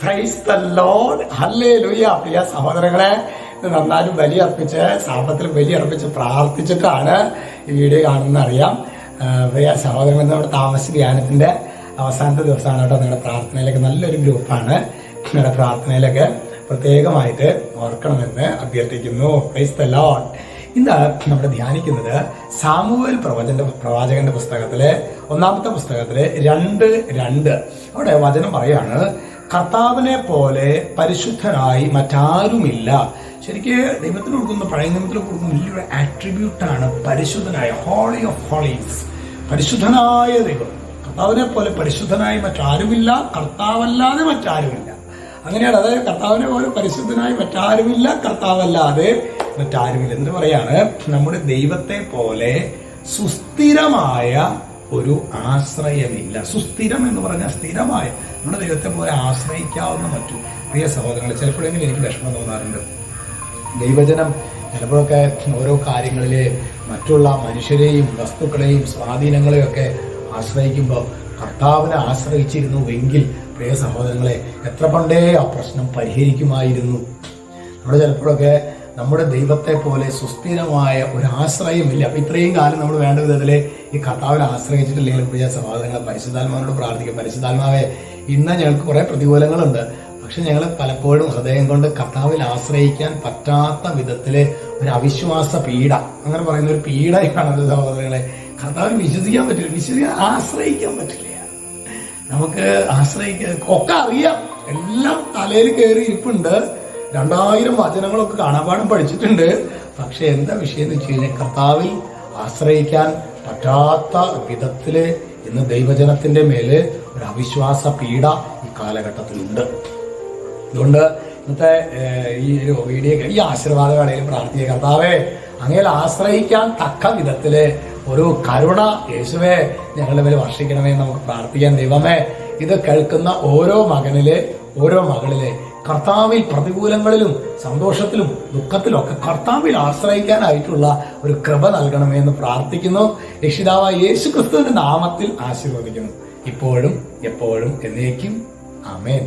Price the lord, ഹല്ലേലൂയ. പ്രിയ സഹോദരങ്ങളെ, നന്നാലും ബലിയർപ്പിച്ച് സാപത്തിലും ബലിയർപ്പിച്ച് പ്രാർത്ഥിച്ചിട്ടാണ് ഈ വീഡിയോ കാണുന്നത് അറിയാം. പ്രിയ സഹോദരങ്ങൾ, നമ്മുടെ താമസ ധ്യാനത്തിന്റെ അവസാനത്തെ ദിവസമാണ് കേട്ടോ. നിങ്ങളുടെ പ്രാർത്ഥനയിലൊക്കെ നല്ലൊരു ഗ്രൂപ്പാണ്. നിങ്ങളുടെ പ്രാർത്ഥനയിലൊക്കെ പ്രത്യേകമായിട്ട് ഓർക്കണമെന്ന് അഭ്യർത്ഥിക്കുന്നു. Price the Lord. ഇന്ന് നമ്മൾ ധ്യാനിക്കുന്നത് സാമുവേൽ പ്രവാചകന്റെ പുസ്തകത്തിലെ 1-ാമത്തെ പുസ്തകത്തിലെ 2:2 അവിടെ വചനം പറയാണ്, കർത്താവിനെ പോലെ പരിശുദ്ധനായി മറ്റാരുമില്ല. ശരിക്ക് ദൈവത്തിന് കൊടുക്കുന്ന, പഴയ നിയമത്തിൽ കൊടുക്കുന്ന വലിയൊരു ആട്രിബ്യൂട്ടാണ് പരിശുദ്ധനായ, ഹോളി ഓഫ് ഹോളീസ്, പരിശുദ്ധനായ ദൈവം. കർത്താവിനെ പോലെ പരിശുദ്ധനായി മറ്റാരുമില്ല, കർത്താവല്ലാതെ മറ്റാരുമില്ല. അങ്ങനെയാണ്. അതായത് കർത്താവിനെ പോലെ പരിശുദ്ധനായി മറ്റാരുമില്ല, കർത്താവല്ലാതെ മറ്റാരുമില്ല എന്ന് പറയാണ്. നമ്മുടെ ദൈവത്തെ പോലെ സുസ്ഥിരമായ ഒരു ആശ്രയമില്ല. സുസ്ഥിരം എന്ന് പറഞ്ഞാൽ സ്ഥിരമായ, നമ്മുടെ ദൈവത്തെ പോലെ ആശ്രയിക്കാവുന്ന മറ്റു. പ്രിയ സഹോദരങ്ങളെ, ചിലപ്പോഴെങ്കിലും എനിക്ക് വിഷമം തോന്നാറുണ്ട്. ദൈവജനം ചിലപ്പോഴൊക്കെ ഓരോ കാര്യങ്ങളില് മറ്റുള്ള മനുഷ്യരെയും വസ്തുക്കളെയും സ്വാധീനങ്ങളെയും ഒക്കെ ആശ്രയിക്കുമ്പോൾ കർത്താവിനെ ആശ്രയിച്ചിരുന്നുവെങ്കിൽ പ്രിയ സഹോദരങ്ങളെ, എത്ര പണ്ടേ ആ പ്രശ്നം പരിഹരിക്കുമായിരുന്നു. നമ്മൾ ചിലപ്പോഴൊക്കെ നമ്മുടെ ദൈവത്തെ പോലെ സുസ്ഥിരമായ ഒരു ആശ്രയമില്ല. അപ്പൊ ഇത്രയും കാലം നമ്മൾ വേണ്ട വിധത്തില് ഈ കർത്താവിനെ ആശ്രയിച്ചിട്ടില്ലെങ്കിൽ പ്രിയ സഹോദരങ്ങളെ, പരിശുദ്ധാത്മാവിനോട് പ്രാർത്ഥിക്കും. പരിശുദ്ധാത്മാവെ, ഇന്ന് ഞങ്ങൾക്ക് കുറെ പ്രതികൂലങ്ങളുണ്ട്, പക്ഷെ ഞങ്ങൾ പലപ്പോഴും ഹൃദയം കൊണ്ട് കർത്താവിൽ ആശ്രയിക്കാൻ പറ്റാത്ത വിധത്തില് ഒരു അവിശ്വാസ പീഡ, അങ്ങനെ പറയുന്ന ഒരു പീഡയാണ് സഹോദരങ്ങളെ. കർത്താവിൽ വിശ്വസിക്കാൻ പറ്റില്ല, ആശ്രയിക്കാൻ പറ്റില്ല. നമുക്ക് ആശ്രയിക്കാൻ ഒക്കെ അറിയാം, എല്ലാം തലയിൽ കയറി ഇരിപ്പുണ്ട്, 2000 വചനങ്ങളൊക്കെ കാണാപാഠം പഠിച്ചിട്ടുണ്ട്. പക്ഷെ എന്താ വിഷയം എന്ന് വെച്ച് കഴിഞ്ഞാൽ, കർത്താവിൽ ആശ്രയിക്കാൻ പറ്റാത്ത വിധത്തില് ഇന്ന് ദൈവജനത്തിന്റെ മേല് ഒരു അവിശ്വാസ പീഡ ഈ കാലഘട്ടത്തിലുണ്ട്. അതുകൊണ്ട് ഇന്നത്തെ ഈ ഒരു വീഡിയോ, ഈ ആശീർവാദ വേളയിൽ പ്രാർത്ഥിക്കുക, കർത്താവേ, അങ്ങനെ ആശ്രയിക്കാൻ തക്ക വിധത്തില് ഒരു കരുണ യേശുവേ ഞങ്ങളുടെ മേൽ വർഷിക്കണമേ നമുക്ക് പ്രാർത്ഥിക്കാൻ. ദൈവമേ, ഇത് കേൾക്കുന്ന ഓരോ മകനിലെ ഓരോ മകളിലെ കർത്താവിൽ പ്രതികൂലങ്ങളിലും സന്തോഷത്തിലും ദുഃഖത്തിലും ഒക്കെ കർത്താവിൽ ആശ്രയിക്കാനായിട്ടുള്ള ഒരു കൃപ നൽകണമേ എന്ന് പ്രാർത്ഥിക്കുന്നു. രക്ഷിതാവായ യേശു ക്രിസ്തുവിന്റെ നാമത്തിൽ ആശീർവദിക്കുന്നു, ഇപ്പോഴും എപ്പോഴും എന്നേക്കും. ആമേൻ.